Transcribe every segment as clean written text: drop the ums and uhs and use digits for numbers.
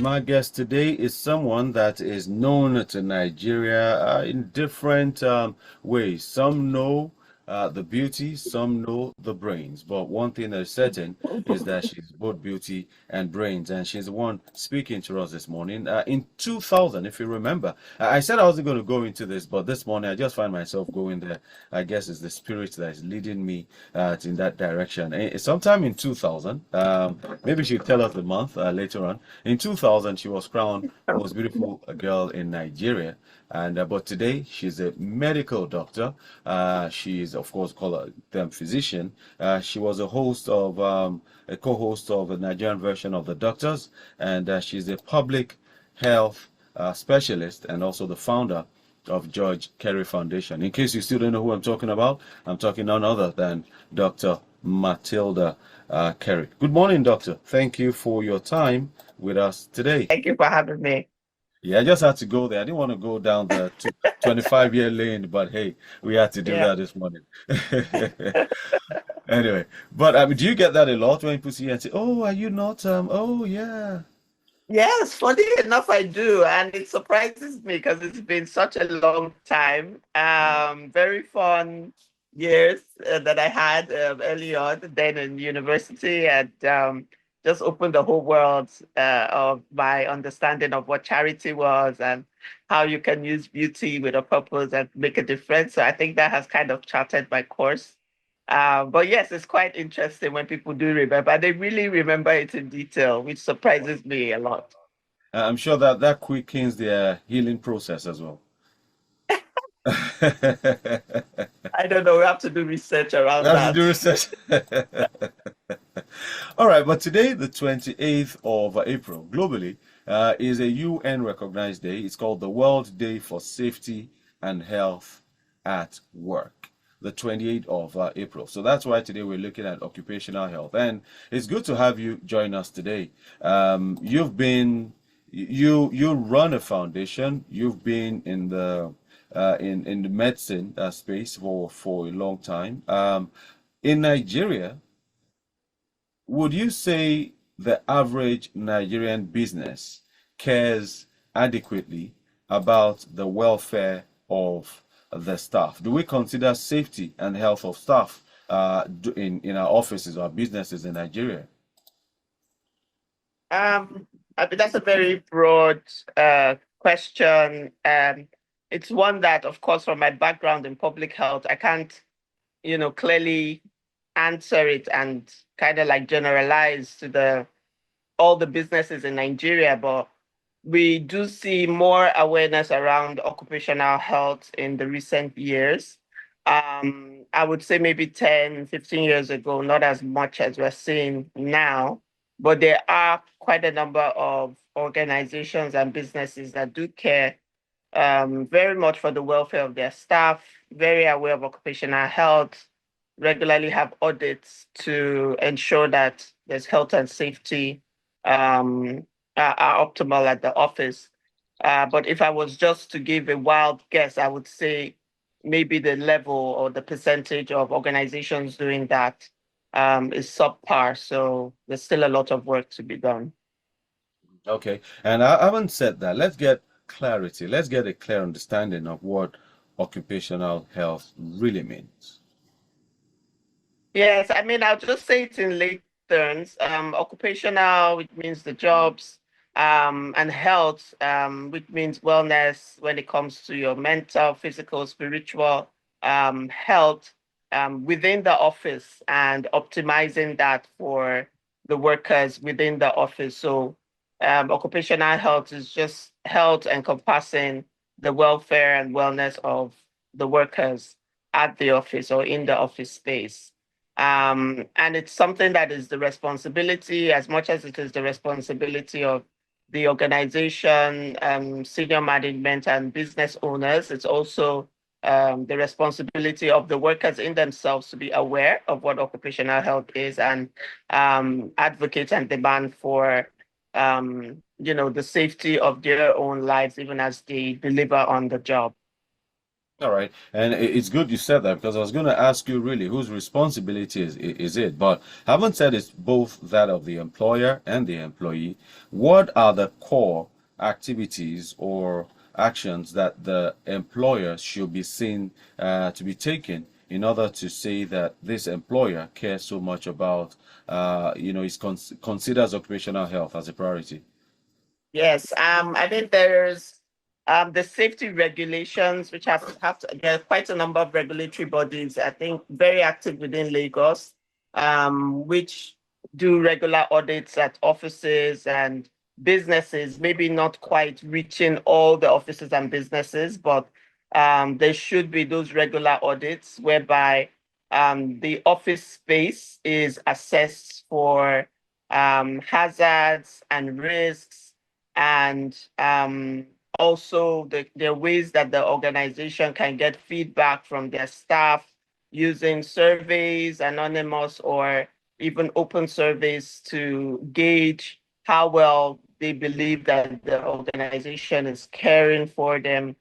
My guest today is someone that is known to Nigeria in different ways. Some know the beauty, some know the brains. But one thing that is certain is that she's both beauty and brains. And she's the one speaking to us this morning. In 2000, if you remember, I said I wasn't going to go into this, but this morning I just find myself going there. I guess it's the spirit that is leading me in that direction. Sometime in 2000, maybe she'll tell us the month later on. In 2000, she was crowned most beautiful girl in Nigeria. And but today, she's a medical doctor. She is, of course, called a them physician. She was a co-host of the Nigerian version of The Doctors, and she's a public health specialist and also the founder of George Kerry Foundation. In case you still don't know who I'm talking about, I'm talking none other than Dr. Matilda Kerry. Good morning, Doctor. Thank you for your time with us today. Thank you for having me. Yeah, I just had to go there. I didn't want to go down the 25-year lane, but hey, we had to do Yeah. that this morning. Anyway, but do you get that a lot when people see you and say, "Oh, are you not?" Oh, yeah. Yes, funny enough, I do. And it surprises me because it's been such a long time. Very fun years that I had early on, then in university, and just opened the whole world of my understanding of what charity was and how you can use beauty with a purpose and make a difference. So I think that has kind of charted my course. But yes, it's quite interesting when people do remember. They really remember it in detail, which surprises me a lot. I'm sure that that quickens their healing process as well. I don't know. We have to do research We around have to that. do research. All right, but today, the 28th of April, globally, is a UN recognized day. It's called the World Day for Safety and Health at Work, the 28th of April. So that's why today we're looking at occupational health. And it's good to have you join us today. You run a foundation. You've been in the medicine space for a long time. In Nigeria, would you say the average Nigerian business cares adequately about the welfare of the staff? Do we consider safety and health of staff in our offices or businesses in Nigeria? I mean, that's a very broad question. It's one that, of course, from my background in public health, I can't, clearly answer it and kind of like generalize to the all the businesses in Nigeria, but we do see more awareness around occupational health in the recent years. I would say maybe 10, 15 years ago, not as much as we're seeing now, but there are quite a number of organizations and businesses that do care very much for the welfare of their staff, very aware of occupational health, regularly have audits to ensure that there's health and safety are optimal at the office. But if I was just to give a wild guess, I would say maybe the level or the percentage of organizations doing that is subpar. So there's still a lot of work to be done. Okay, and I haven't said that. Let's get clarity. Let's get a clear understanding of what occupational health really means. Yes, I mean, I'll just say it in lay terms. Occupational, which means the jobs, and health, which means wellness when it comes to your mental, physical, spiritual, health, within the office and optimizing that for the workers within the office. So, occupational health is just health encompassing the welfare and wellness of the workers at the office or in the office space. And it's something that is the responsibility, as much as it is the responsibility of the organization, senior management, and business owners. It's also the responsibility of the workers in themselves to be aware of what occupational health is and advocate and demand for, the safety of their own lives, even as they deliver on the job. All right, and it's good you said that because I was going to ask you really whose responsibility is it, but having said it's both that of the employer and the employee, what are the core activities or actions that the employer should be seen to be taken in order to say that this employer cares so much about, is considers occupational health as a priority? Yes, I think there's the safety regulations, which have to, there are quite a number of regulatory bodies, I think, very active within Lagos, which do regular audits at offices and businesses, maybe not quite reaching all the offices and businesses, but there should be those regular audits whereby the office space is assessed for hazards and risks and also there are ways that the organization can get feedback from their staff using surveys, anonymous or even open surveys to gauge how well they believe that the organization is caring for them.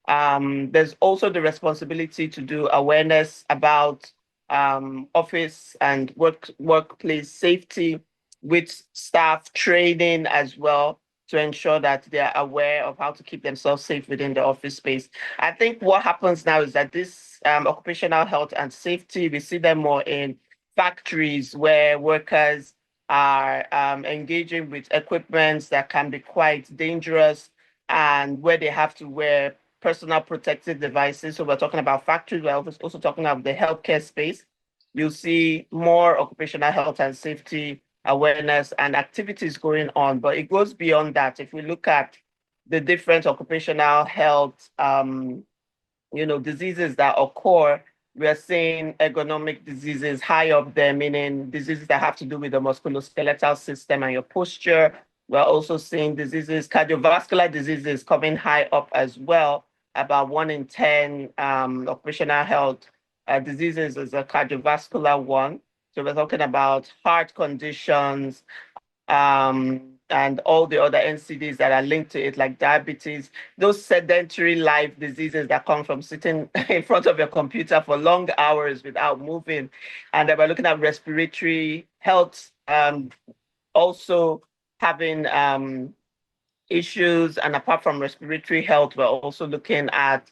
There's also the responsibility to do awareness about office and workplace safety with staff training as well to ensure that they're aware of how to keep themselves safe within the office space. I think what happens now is that this occupational health and safety, we see them more in factories where workers are engaging with equipments that can be quite dangerous and where they have to wear personal protective devices. So we're talking about factories, we're also talking about the healthcare space. You'll see more occupational health and safety awareness and activities going on, but it goes beyond that. If we look at the different occupational health diseases that occur, we are seeing ergonomic diseases high up there, meaning diseases that have to do with the musculoskeletal system and your posture. We're also seeing diseases, cardiovascular diseases coming high up as well. About 1 in 10 occupational health diseases is a cardiovascular one. So we're talking about heart conditions, and all the other NCDs that are linked to it, like diabetes, those sedentary life diseases that come from sitting in front of your computer for long hours without moving. And then we're looking at respiratory health, also having issues. And apart from respiratory health, we're also looking at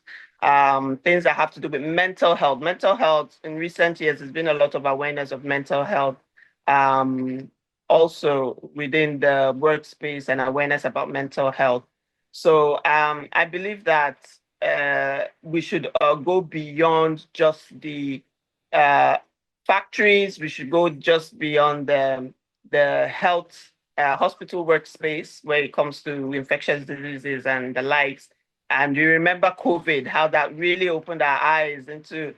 things that have to do with mental health. Mental health in recent years, there's been a lot of awareness of mental health, um, also within the workspace and awareness about mental health. So I believe that we should go beyond just the uh, factories. We should go just beyond the health hospital workspace where it comes to infectious diseases and the likes. And you remember COVID, how that really opened our eyes into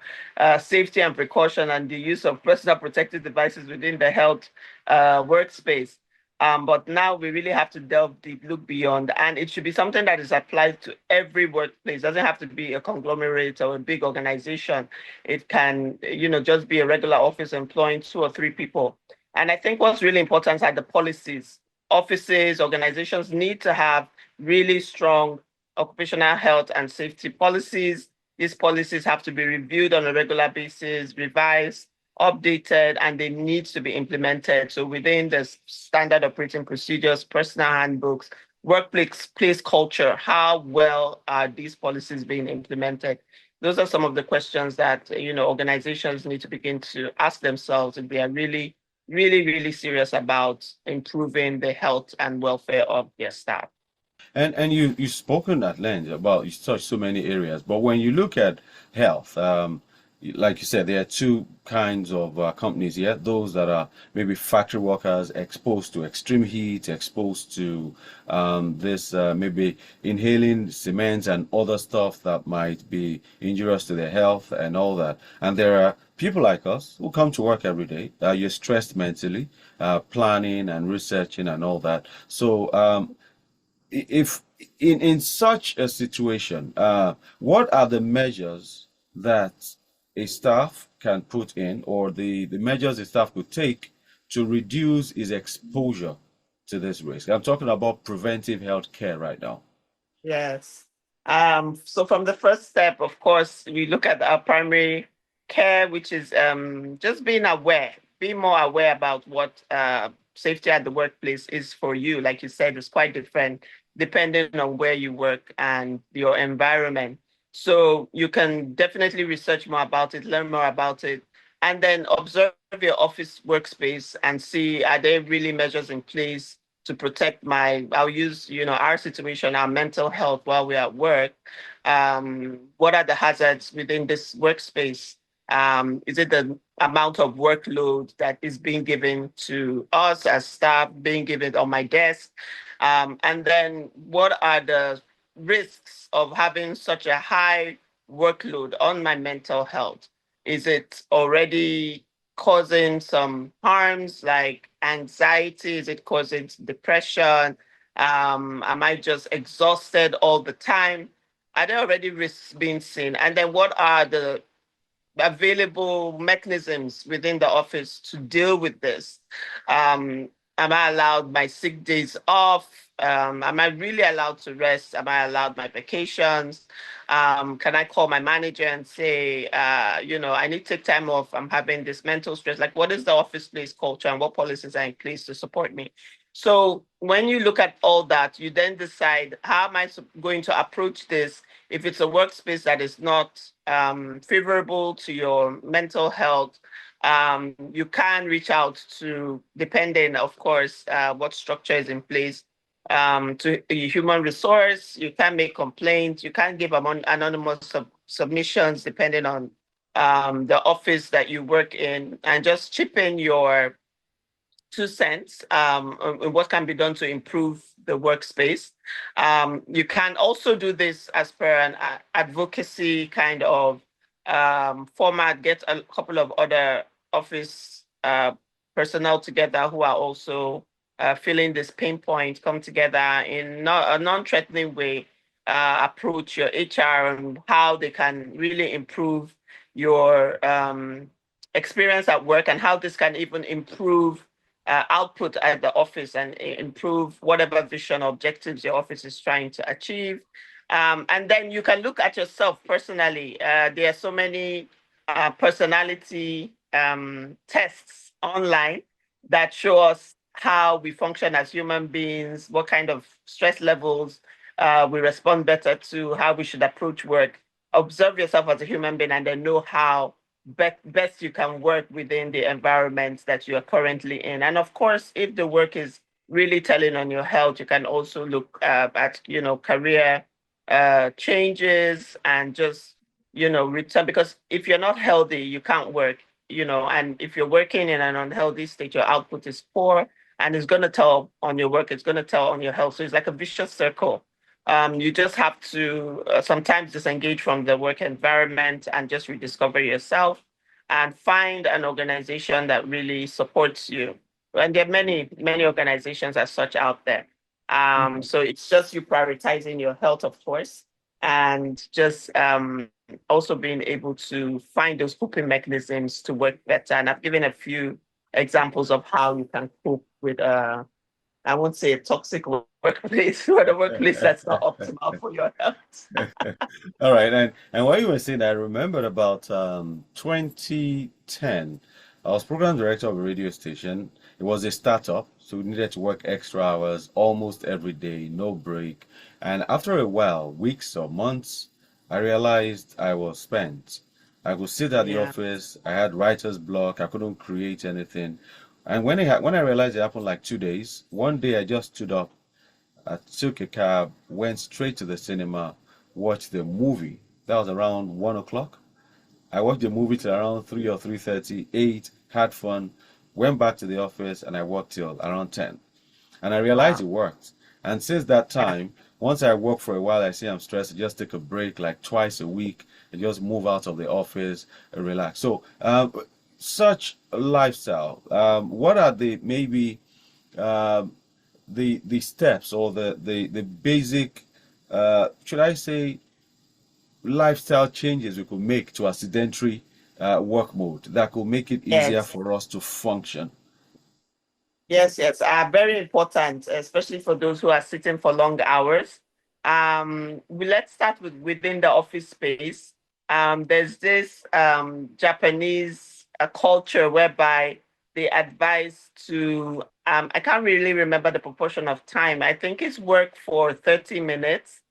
safety and precaution and the use of personal protective devices within the health workspace. But now we really have to delve deep, look beyond, and it should be something that is applied to every workplace. It doesn't have to be a conglomerate or a big organization. It can, just be a regular office employing 2 or 3 people. And I think what's really important are the policies. Offices, organizations need to have really strong occupational health and safety policies. These policies have to be reviewed on a regular basis, revised, updated, and they need to be implemented. So within the standard operating procedures, personal handbooks, workplace place culture, how well are these policies being implemented? Those are some of the questions that organizations need to begin to ask themselves if they are really, really, really serious about improving the health and welfare of their staff. And you've spoken at length about you touched so many areas, but when you look at health, like you said, there are two kinds of companies here. Those that are maybe factory workers exposed to extreme heat, exposed to this maybe inhaling cements and other stuff that might be injurious to their health and all that. And there are people like us who come to work every day. You're stressed mentally, planning and researching and all that. So if in such a situation, what are the measures that a staff can put in, or the measures a staff could take to reduce his exposure to this risk? I'm talking about preventive health care right now. Yes. So from the first step, of course, we look at our primary care, which is just being aware, being more aware about what safety at the workplace is for you. Like you said, it's quite different depending on where you work and your environment. So you can definitely research more about it, learn more about it, and then observe your office workspace and see, are there really measures in place to protect I'll use, our situation, our mental health while we're at work. What are the hazards within this workspace? Is it the amount of workload that is being given to us as staff, being given on my desk? And then what are the risks of having such a high workload on my mental health? Is it already causing some harms like anxiety? Is it causing depression? Am I just exhausted all the time? Are there already risks being seen? And then what are the available mechanisms within the office to deal with this? Um, am I allowed my sick days off? Am I really allowed to rest? Am I allowed my vacations? Can I call my manager and say, I need to take time off. I'm having this mental stress. Like, what is the office place culture and what policies are in place to support me? So when you look at all that, you then decide, how am I going to approach this if it's a workspace that is not favorable to your mental health? You can reach out to, depending, of course, what structure is in place, to a human resource. You can make complaints. You can give anonymous submissions, depending on the office that you work in, and just chip in your 2 cents on what can be done to improve the workspace. You can also do this as per an advocacy kind of format, get a couple of other office personnel together who are also feeling this pain point, come together in a non-threatening way, approach your HR and how they can really improve your experience at work and how this can even improve output at the office and improve whatever vision or objectives your office is trying to achieve. And then you can look at yourself personally. There are so many personality tests online that show us how we function as human beings, what kind of stress levels we respond better to, how we should approach work. Observe yourself as a human being and then know how best you can work within the environment that you are currently in. And of course, if the work is really telling on your health, you can also look at, career changes and just, return. Because if you're not healthy, you can't work, and if you're working in an unhealthy state, your output is poor and it's going to tell on your work, it's going to tell on your health. So it's like a vicious circle. You just have to sometimes disengage from the work environment and just rediscover yourself and find an organization that really supports you. And there are many, many organizations as such out there. So it's just you prioritizing your health, of course, and just also being able to find those coping mechanisms to work better. And I've given a few examples of how you can cope with I won't say a toxic workplace, but a workplace that's not optimal for your health. All right, and while you were saying that, I remembered about 2010. I was program director of a radio station. It was a startup, so we needed to work extra hours almost every day, no break. And after a while, weeks or months, I realized I was spent. I could sit at the Yeah. office. I had writer's block. I couldn't create anything. And when I realized it happened like 2 days, one day I just stood up. I took a cab, went straight to the cinema, watched the movie. That was around 1 o'clock. I watched the movie till around 3 or 3:30, ate, had fun, went back to the office, and I worked till around 10. And I realized Wow. it worked. And since that Yeah. time, once I work for a while, I see I'm stressed, I just take a break like twice a week and just move out of the office and relax. So, such a lifestyle. What are the maybe um, the steps or the basic should I say lifestyle changes we could make to a sedentary work mode that could make it easier Yes. for us to function? Yes, yes, are very important, especially for those who are sitting for long hours. Let's start with within the office space. There's this Japanese culture whereby they advise to, I can't really remember the proportion of time. I think it's work for 30 minutes,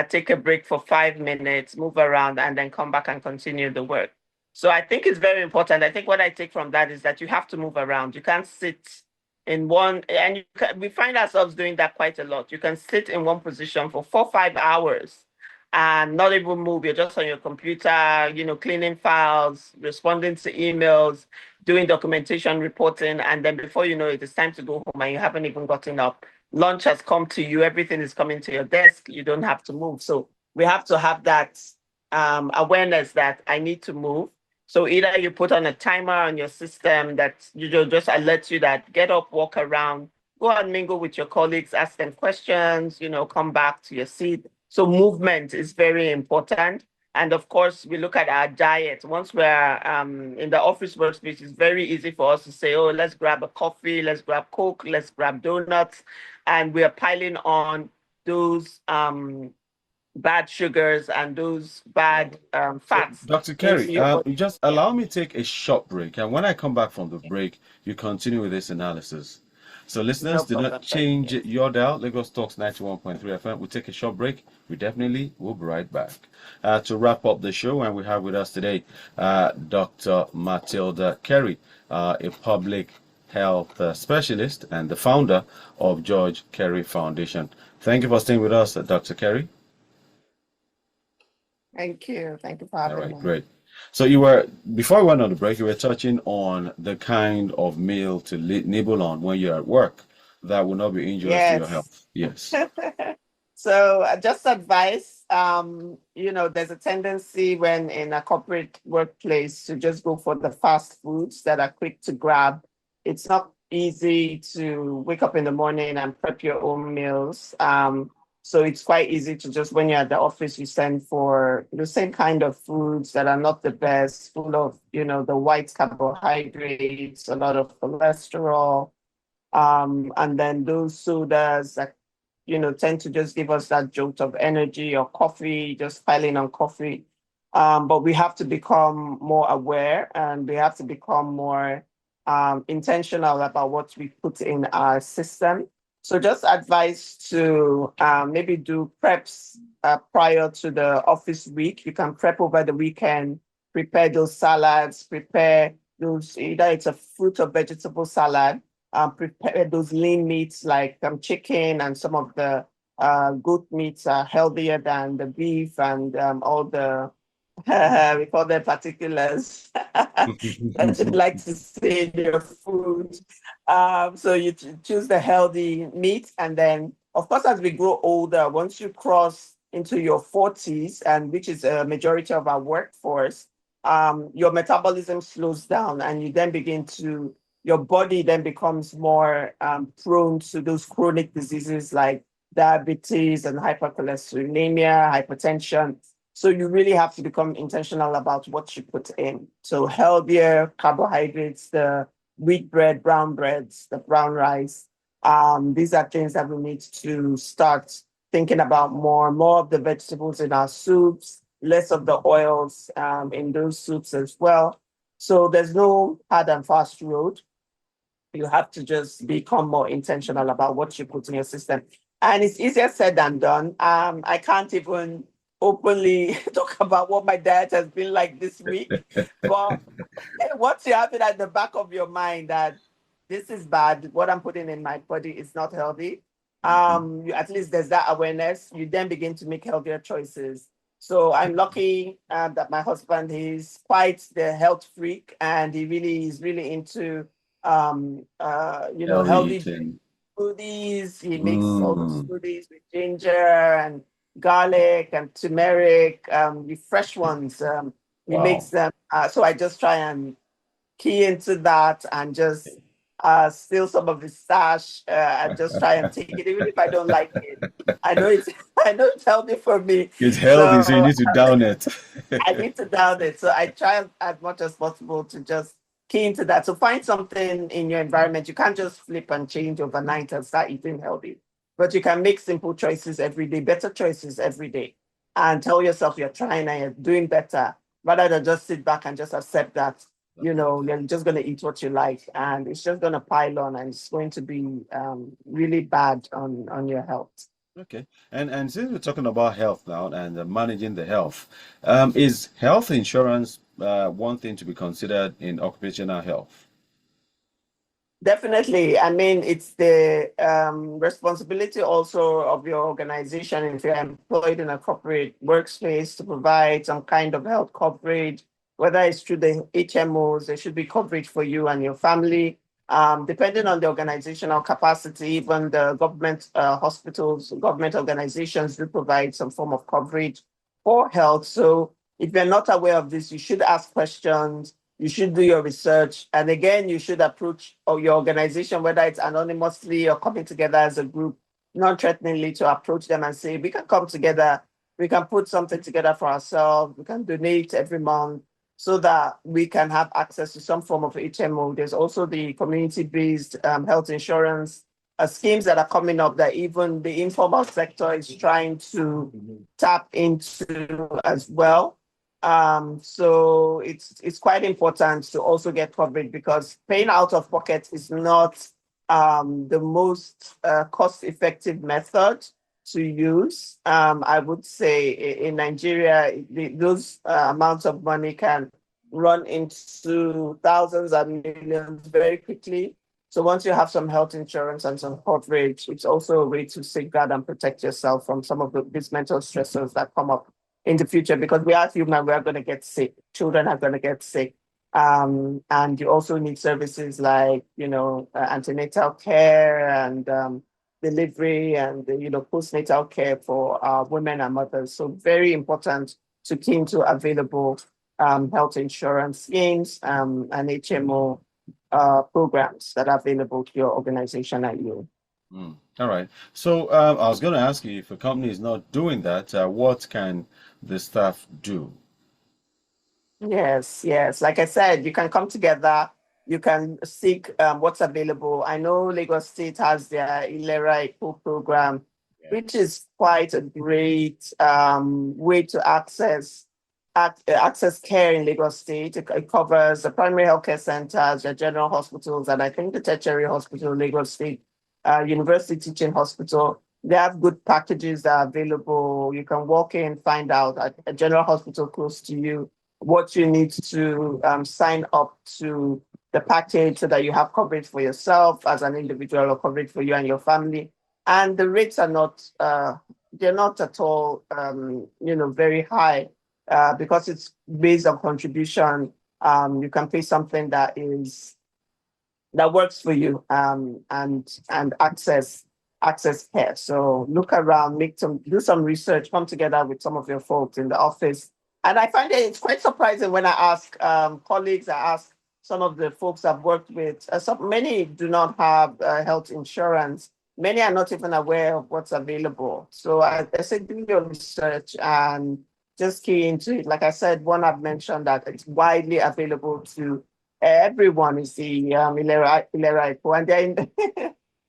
take a break for 5 minutes, move around, and then come back and continue the work. So I think it's very important. I think what I take from that is that you have to move around. You can't sit in one, and we find ourselves doing that quite a lot. You can sit in one position for 4 or 5 hours and not even move. You're just on your computer, cleaning files, responding to emails, doing documentation, reporting, and then before you know it, it's time to go home and you haven't even gotten up. Lunch has come to you, everything is coming to your desk, you don't have to move. So we have to have that awareness that I need to move. So either you put on a timer on your system that just alerts you that get up, walk around, go and mingle with your colleagues, ask them questions, come back to your seat. So movement is very important. And of course, we look at our diet. Once we're in the office workspace, it's very easy for us to say, oh, let's grab a coffee, let's grab Coke, let's grab donuts. And we are piling on those bad sugars and those bad So, fats Dr. into Kerry, your body. you just Yeah, allow me to take a short break. And when I come back from the break, you continue with this analysis. So, listeners, no do not problem. Thank change you. your dial. Lagos Talks 91.3 FM. We'll take a short break. We definitely will be right back. To wrap up the show, and we have with us today Dr. Matilda Kerry, a public health specialist and the founder of George Kerry Foundation. Thank you for staying with us, Dr. Kerry. Thank you. Thank you for All having right, me. great. So you were, before we went on the break, you were touching on the kind of meal to nibble on when you're at work that will not be injurious to your Yes. health. Yes. So just advice, there's a tendency when in a corporate workplace to just go for the fast foods that are quick to grab. It's not easy to wake up in the morning and prep your own meals. So it's quite easy to just, when you're at the office, you send for the same kind of foods that are not the best, full of, the white carbohydrates, a lot of cholesterol, and then those sodas that tend to just give us that jolt of energy, or coffee, just piling on coffee. But we have to become more aware, and we have to become more intentional about what we put in our system. So just advice to maybe do preps prior to the office week. You can prep over the weekend, prepare those salads, prepare those, either it's a fruit or vegetable salad, prepare those lean meats like chicken, and some of the goat meats are healthier than the beef, and all the we call them particulars that you'd like to see in your food. So you choose the healthy meat, and then of course as we grow older, once you cross into your 40s, and which is a majority of our workforce, your metabolism slows down, and you then begin to your body then becomes more prone to those chronic diseases like diabetes and hypercholesterolemia, hypertension. So you really have to become intentional about what you put in. So healthier carbohydrates, the wheat bread, brown breads, the brown rice. These are things that we need to start thinking about more of the vegetables in our soups, less of the oils in those soups as well. So there's no hard and fast road. You have to just become more intentional about what you put in your system. And it's easier said than done. I can't even openly talk about what my diet has been like this week. But once you have it at the back of your mind that this is bad, what I'm putting in my body is not healthy, Mhm. at least there's that awareness. You then begin to make healthier choices. So I'm lucky that my husband is quite the health freak, and he really is really into Healthy healthy eating. smoothies. He makes all those Mm. smoothies with ginger and garlic and turmeric, the fresh ones. He makes Wow. them. So I just try and key into that, and just steal some of his stash, and just try and take it, even if I don't like it. I know it's I know it's healthy for me. It's healthy, so you So need to down it. I need to down it. So I try as much as possible to just key into that. So find something in your environment. You can't just flip and change overnight and start eating healthy. but you can make simple choices every day, better choices every day, and tell yourself you're trying and you're doing better rather than just sit back and just accept that, you're just going to eat what you like and it's just going to pile on and it's going to be really bad on your health. Okay. And since we're talking about health now and managing the health, is health insurance one thing to be considered in occupational health? Definitely. I mean, it's the responsibility also of your organization if you're employed in a corporate workspace to provide some kind of health coverage, whether it's through the HMOs, there should be coverage for you and your family. Depending on the organizational capacity, even the government hospitals, government organizations do provide some form of coverage for health. So if you're not aware of this, you should ask questions, you should do your research. And again, you should approach your organization, whether it's anonymously or coming together as a group, non-threateningly to approach them and say, we can come together, we can put something together for ourselves, we can donate every month so that we can have access to some form of HMO. There's also the community-based health insurance schemes that are coming up that even the informal sector is trying to tap into as well. So it's quite important to also get coverage because paying out of pocket is not the most cost-effective method to use. I would say in Nigeria, those amounts of money can run into thousands and millions very quickly. So once you have some health insurance and some coverage, it's also a way to safeguard and protect yourself from some of these mental stressors that come up in the future because we are human, we are going to get sick. Children are going to get sick. And you also need services like, antenatal care and delivery and, postnatal care for women and mothers. So very important to key into available health insurance schemes and HMO programs that are available to your organization and you. All right. So I was going to ask you if a company is not doing that, what can the staff do? Yes, yes. Like I said, you can come together, you can seek what's available. I know Lagos State has their Ilera Eco program, Yeah. which is quite a great way to access care in Lagos State. It covers the primary healthcare centers, the general hospitals, and I think the tertiary hospital, Lagos State University Teaching Hospital. They have good packages that are available. You can walk in, find out at a general hospital close to you what you need to sign up to the package so that you have coverage for yourself as an individual or coverage for you and your family. And the rates are not, they're not at all, very high because it's based on contribution. You can pay something that works for you and access care. So look around, do some research, come together with some of your folks in the office. And I find it's quite surprising when I ask colleagues, I ask some of the folks I've worked with, many do not have health insurance. Many are not even aware of what's available. So I say do your research and just key into it. Like I said, one I've mentioned that it's widely available to everyone is the Ilera Eco, and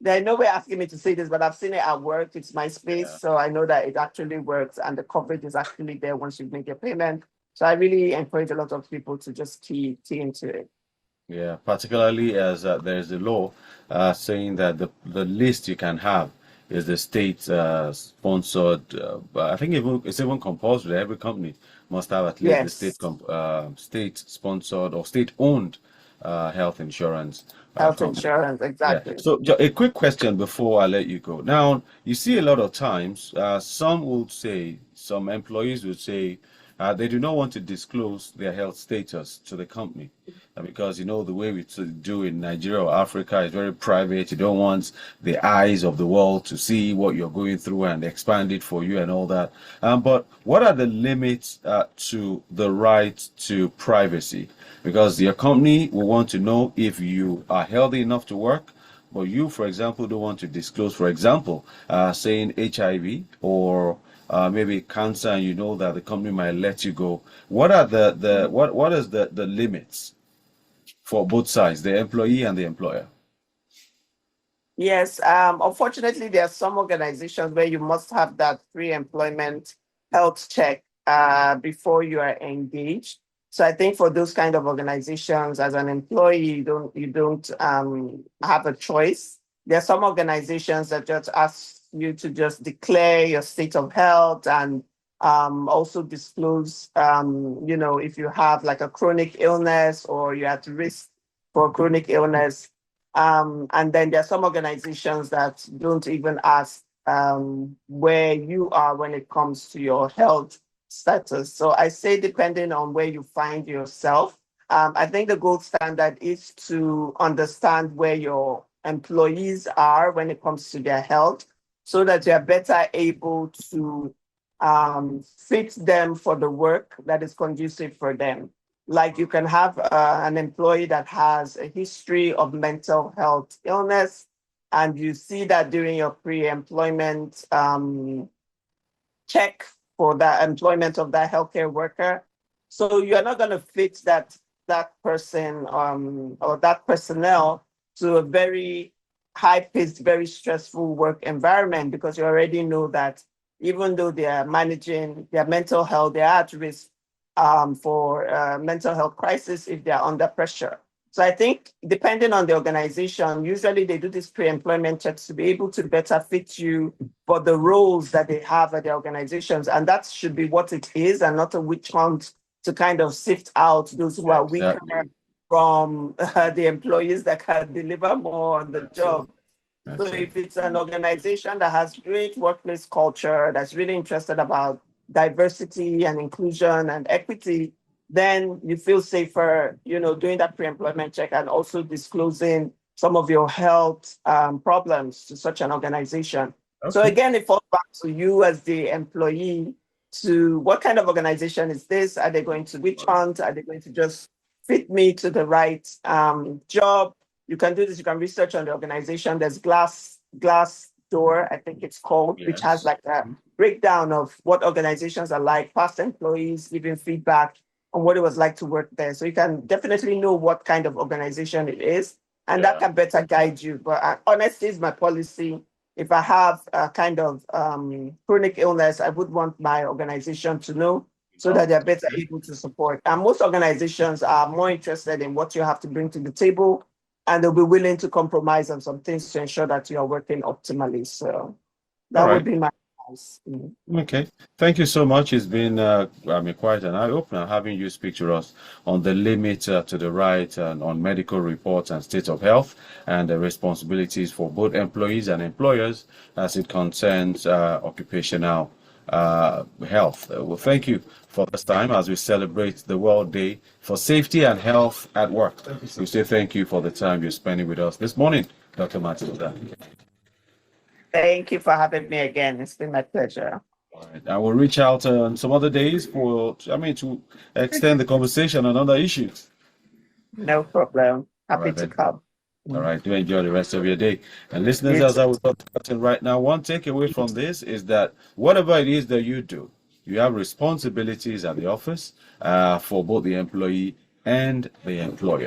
they're no way asking me to say this, but I've seen it at work. It's my space, Yeah. so I know that it actually works, and the coverage is actually there once you make your payment. So I really encourage a lot of people to just key into it. Yeah, particularly as there's a law saying that the least you can have is the state sponsored. But I think it's even compulsory. Every company must have at least the Yes, state sponsored or state owned health insurance health company. insurance, Yeah. exactly. So a quick question before I let you go. Now, you see a lot of times, some would say, some employees would say, they do not want to disclose their health status to the company because the way we do in Nigeria or Africa is very private. You don't want the eyes of the world to see what you're going through and expand it for you and all that. But what are the limits to the right to privacy? Because your company will want to know if you are healthy enough to work, but you, for example, don't want to disclose, for example, saying HIV or maybe cancer, and you know that the company might let you go. What are what is the limits for both sides, the employee and the employer? Yes, unfortunately, there are some organizations where you must have that pre-employment health check before you are engaged. So I think for those kind of organizations, as an employee, you don't have a choice. There are some organizations that just ask you to just declare your state of health and also disclose, if you have like a chronic illness or you're at risk for chronic illness. And then there are some organizations that don't even ask where you are when it comes to your health status. So I say, depending on where you find yourself, I think the gold standard is to understand where your employees are when it comes to their health so that you're better able to fit them for the work that is conducive for them. Like you can have an employee that has a history of mental health illness, and you see that during your pre-employment check for the employment of that healthcare worker. So you're not going to fit that person or that personnel to a very high-paced, very stressful work environment because you already know that even though they are managing their mental health, they are at risk for mental health crisis if they are under pressure. So I think depending on the organization, usually they do this pre-employment checks to be able to better fit you for the roles that they have at the organizations. And that should be what it is and not a witch hunt to kind of sift out those who are weaker Exactly. from the employees that can deliver more on the That's it. job. So That's it. if it's an organization that has great workplace culture, that's really interested about diversity and inclusion and equity, then you feel safer, doing that pre-employment check and also disclosing some of your health problems to such an organization. So Okay. again, it falls back to you as the employee to what kind of organization is this? Are they going to witch hunt? Are they going to just fit me to the right job? You can do this. You can research on the organization. There's Glass Door, I think it's called, which has Yes. like a breakdown of what organizations are like, past employees giving feedback on what it was like to work there. So you can definitely know what kind of organization it is, and that Yeah. can better guide you. But honestly, it's my policy. If I have a kind of chronic illness, I would want my organization to know so that Oh, they're better able to support. And most organizations are more interested in what you have to bring to the table, and they'll be willing to compromise on some things to ensure that you are working optimally. So all that would right. be my advice. Mm. Okay. Thank you so much. It's been, quite an eye-opener having you speak to us on the limit to the right and on medical reports and state of health and the responsibilities for both employees and employers as it concerns occupational health. Well, thank you for this time as we celebrate the World Day for Safety and Health at Work. We say thank you for the time you're spending with us this morning, Dr. Matilda. Thank you for having me again. It's been my pleasure. All right. I will reach out on some other days to extend the conversation on other issues. No problem. All Happy right, to then. come. All Mm. right. Do enjoy the rest of your day. And listeners, You as too. I was talking right now, one takeaway from this is that whatever it is that you do, you have responsibilities at the office for both the employee and the employer.